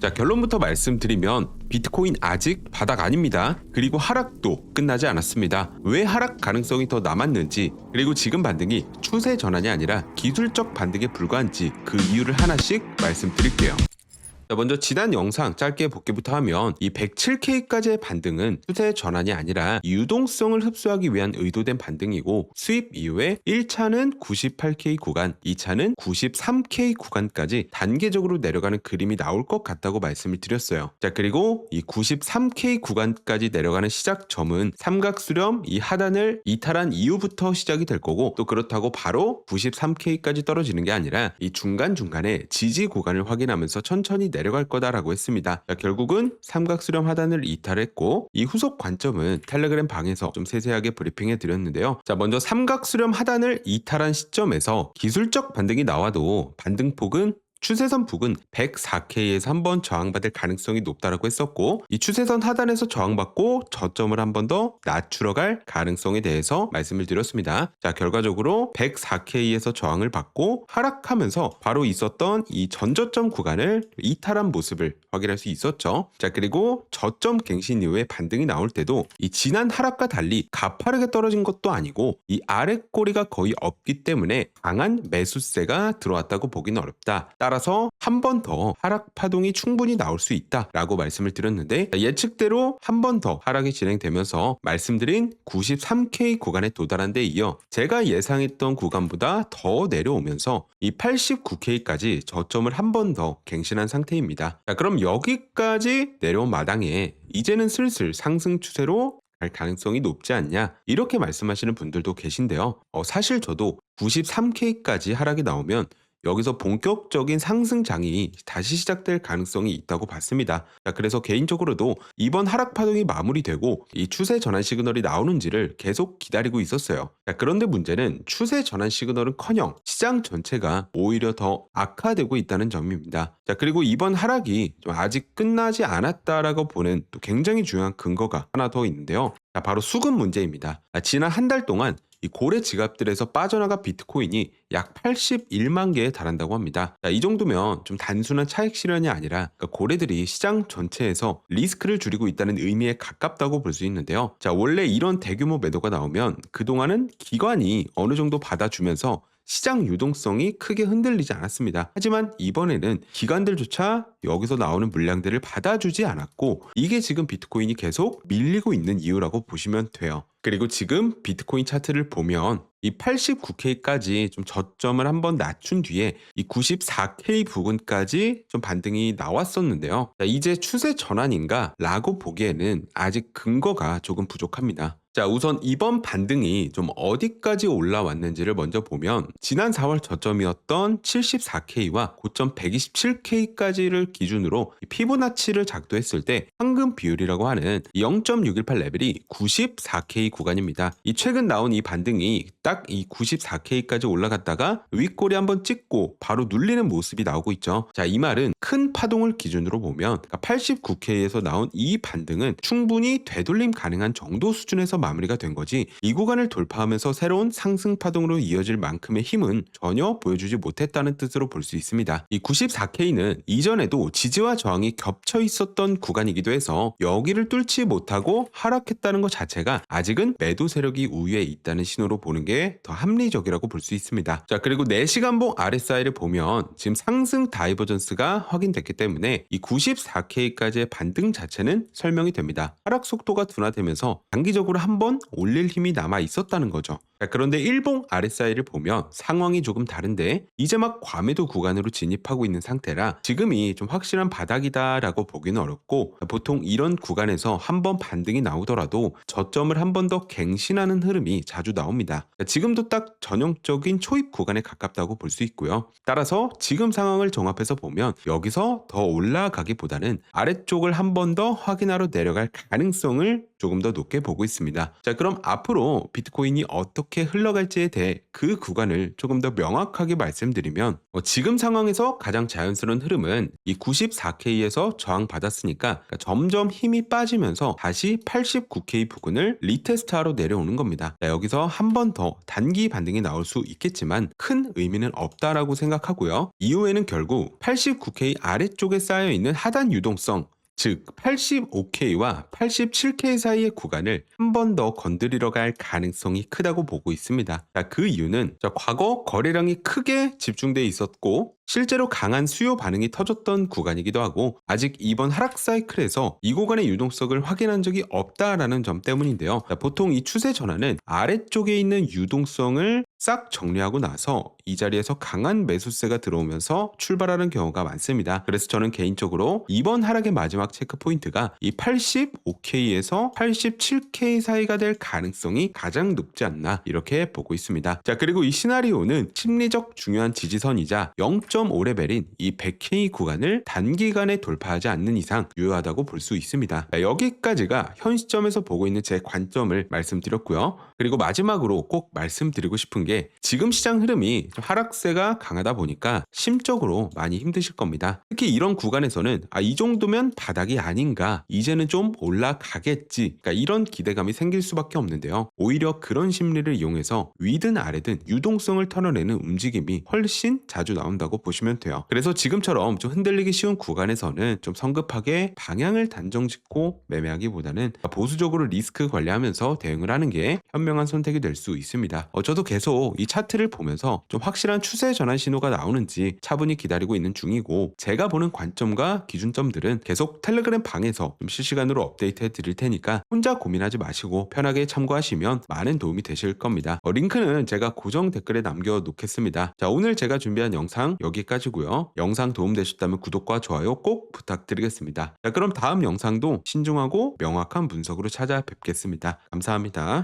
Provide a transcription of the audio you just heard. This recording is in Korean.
자, 결론부터 말씀드리면 비트코인 아직 바닥 아닙니다. 그리고 하락도 끝나지 않았습니다. 왜 하락 가능성이 더 남았는지, 그리고 지금 반등이 추세 전환이 아니라 기술적 반등에 불과한지 그 이유를 하나씩 말씀드릴게요. 자, 먼저 지난 영상 짧게 복기부터 하면 이 107K까지의 반등은 추세 전환이 아니라 유동성을 흡수하기 위한 의도된 반등이고, 수입 이후에 1차는 98K 구간, 2차는 93K 구간까지 단계적으로 내려가는 그림이 나올 것 같다고 말씀을 드렸어요. 자, 그리고 이 93K 구간까지 내려가는 시작점은 삼각수렴 이 하단을 이탈한 이후부터 시작이 될 거고, 또 그렇다고 바로 93K까지 떨어지는 게 아니라 이 중간중간에 지지 구간을 확인하면서 천천히 내려갈 거다라고 했습니다. 자, 결국은 삼각수렴 하단을 이탈했고, 이 후속 관점은 텔레그램 방에서 좀 세세하게 브리핑해 드렸는데요. 자, 먼저 삼각수렴 하단을 이탈한 시점에서 기술적 반등이 나와도 반등폭은 추세선 부근 104K에서 한번 저항받을 가능성이 높다라고 했었고, 이 추세선 하단에서 저항받고 저점을 한 번 더 낮추러 갈 가능성에 대해서 말씀을 드렸습니다. 자, 결과적으로 104K에서 저항을 받고 하락하면서 바로 있었던 이 전저점 구간을 이탈한 모습을 확인할 수 있었죠. 자, 그리고 저점 갱신 이후에 반등이 나올 때도 이 지난 하락과 달리 가파르게 떨어진 것도 아니고 이 아래 꼬리가 거의 없기 때문에 강한 매수세가 들어왔다고 보기는 어렵다. 따라서 한 번 더 하락 파동이 충분히 나올 수 있다라고 말씀을 드렸는데, 예측대로 한 번 더 하락이 진행되면서 말씀드린 93K 구간에 도달한 데 이어 제가 예상했던 구간보다 더 내려오면서 이 89K까지 저점을 한 번 더 갱신한 상태입니다. 자, 그럼 여기까지 내려온 마당에 이제는 슬슬 상승 추세로 갈 가능성이 높지 않냐, 이렇게 말씀하시는 분들도 계신데요. 사실 저도 93K까지 하락이 나오면 여기서 본격적인 상승장이 다시 시작될 가능성이 있다고 봤습니다. 자, 그래서 개인적으로도 이번 하락 파동이 마무리되고 이 추세 전환 시그널이 나오는지를 계속 기다리고 있었어요. 자, 그런데 문제는 추세 전환 시그널은커녕 시장 전체가 오히려 더 악화되고 있다는 점입니다. 자, 그리고 이번 하락이 좀 아직 끝나지 않았다라고 보는 또 굉장히 중요한 근거가 하나 더 있는데요. 자, 바로 수급 문제입니다. 지난 한 달 동안 이 고래 지갑들에서 빠져나간 비트코인이 약 81만 개에 달한다고 합니다. 자, 이 정도면 좀 단순한 차익 실현이 아니라 고래들이 시장 전체에서 리스크를 줄이고 있다는 의미에 가깝다고 볼 수 있는데요. 자, 원래 이런 대규모 매도가 나오면 그동안은 기관이 어느 정도 받아주면서 시장 유동성이 크게 흔들리지 않았습니다. 하지만 이번에는 기관들조차 여기서 나오는 물량들을 받아주지 않았고, 이게 지금 비트코인이 계속 밀리고 있는 이유라고 보시면 돼요. 그리고 지금 비트코인 차트를 보면 이 89K까지 좀 저점을 한번 낮춘 뒤에 이 94K 부근까지 좀 반등이 나왔었는데요. 자, 이제 추세 전환인가 라고 보기에는 아직 근거가 조금 부족합니다. 자, 우선 이번 반등이 좀 어디까지 올라왔는지를 먼저 보면, 지난 4월 저점이었던 74K와 고점 127K까지를 기준으로 피보나치를 작도했을 때 황금 비율이라고 하는 0.618 레벨이 94K 구간입니다. 이 최근 나온 이 반등이 딱 이 94K까지 올라갔다가 윗꼬리 한번 찍고 바로 눌리는 모습이 나오고 있죠. 자, 이 말은 큰 파동을 기준으로 보면 89K에서 나온 이 반등은 충분히 되돌림 가능한 정도 수준에서 마무리가 된 거지, 이 구간을 돌파하면서 새로운 상승 파동으로 이어질 만큼의 힘은 전혀 보여주지 못했다는 뜻으로 볼 수 있습니다. 이 94K는 이전에도 지지와 저항이 겹쳐 있었던 구간이기도 해서 여기를 뚫지 못하고 하락했다는 것 자체가 아직은 매도 세력이 우위에 있다는 신호로 보는 게 더 합리적이라고 볼 수 있습니다. 자, 그리고 4시간봉 RSI를 보면 지금 상승 다이버전스가 확인됐기 때문에 이 94K까지의 반등 자체는 설명이 됩니다. 하락 속도가 둔화되면서 단기적으로 한번 올릴 힘이 남아 있었다는 거죠. 자, 그런데 일봉 RSI를 보면 상황이 조금 다른데, 이제 막 과매도 구간으로 진입하고 있는 상태라 지금이 좀 확실한 바닥이다라고 보기는 어렵고, 보통 이런 구간에서 한번 반등이 나오더라도 저점을 한 번 더 갱신하는 흐름이 자주 나옵니다. 자, 지금도 딱 전형적인 초입 구간에 가깝다고 볼 수 있고요. 따라서 지금 상황을 종합해서 보면 여기서 더 올라가기보다는 아래쪽을 한 번 더 확인하러 내려갈 가능성을 조금 더 높게 보고 있습니다. 있습니다. 자, 그럼 앞으로 비트코인이 어떻게 흘러갈지에 대해 그 구간을 조금 더 명확하게 말씀드리면 지금 상황에서 가장 자연스러운 흐름은 이 94K에서 저항받았으니까 점점 힘이 빠지면서 다시 89K 부근을 리테스트하러 내려오는 겁니다. 자, 여기서 한 번 더 단기 반등이 나올 수 있겠지만 큰 의미는 없다라고 생각하고요. 이후에는 결국 89K 아래쪽에 쌓여있는 하단 유동성, 즉 85K와 87K 사이의 구간을 한 번 더 건드리러 갈 가능성이 크다고 보고 있습니다. 자, 그 이유는 과거 거래량이 크게 집중돼 있었고 실제로 강한 수요 반응이 터졌던 구간이기도 하고 아직 이번 하락 사이클에서 이 구간의 유동성을 확인한 적이 없다라는 점 때문인데요. 자, 보통 이 추세 전환은 아래쪽에 있는 유동성을 싹 정리하고 나서 이 자리에서 강한 매수세가 들어오면서 출발하는 경우가 많습니다. 그래서 저는 개인적으로 이번 하락의 마지막 체크 포인트가 이 85K에서 87K 사이가 될 가능성이 가장 높지 않나 이렇게 보고 있습니다. 자, 그리고 이 시나리오는 심리적 중요한 지지선이자 0.5레벨인 이 100K 구간을 단기간에 돌파하지 않는 이상 유효하다고 볼 수 있습니다. 자, 여기까지가 현 시점에서 보고 있는 제 관점을 말씀드렸고요. 그리고 마지막으로 꼭 말씀드리고 싶은 게 지금 시장 흐름이 좀 하락세가 강하다 보니까 심적으로 많이 힘드실 겁니다. 특히 이런 구간에서는 이 정도면 바닥이 아닌가, 이제는 좀 올라가겠지, 그러니까 이런 기대감이 생길 수밖에 없는데요. 오히려 그런 심리를 이용해서 위든 아래든 유동성을 털어내는 움직임이 훨씬 자주 나온다고 보시면 돼요. 그래서 지금처럼 좀 흔들리기 쉬운 구간에서는 좀 성급하게 방향을 단정 짓고 매매하기보다는 보수적으로 리스크 관리하면서 대응을 하는 게 현명한 선택이 될 수 있습니다. 저도 계속 이 차트를 보면서 좀 확실한 추세 전환 신호가 나오는지 차분히 기다리고 있는 중이고, 제가 보는 관점과 기준점들은 계속 텔레그램 방에서 좀 실시간으로 업데이트해 드릴 테니까 혼자 고민하지 마시고 편하게 참고하시면 많은 도움이 되실 겁니다. 링크는 제가 고정 댓글에 남겨 놓겠습니다. 자, 오늘 제가 준비한 영상 여기까지고요. 영상 도움되셨다면 구독과 좋아요 꼭 부탁드리겠습니다. 자, 그럼 다음 영상도 신중하고 명확한 분석으로 찾아뵙겠습니다. 감사합니다.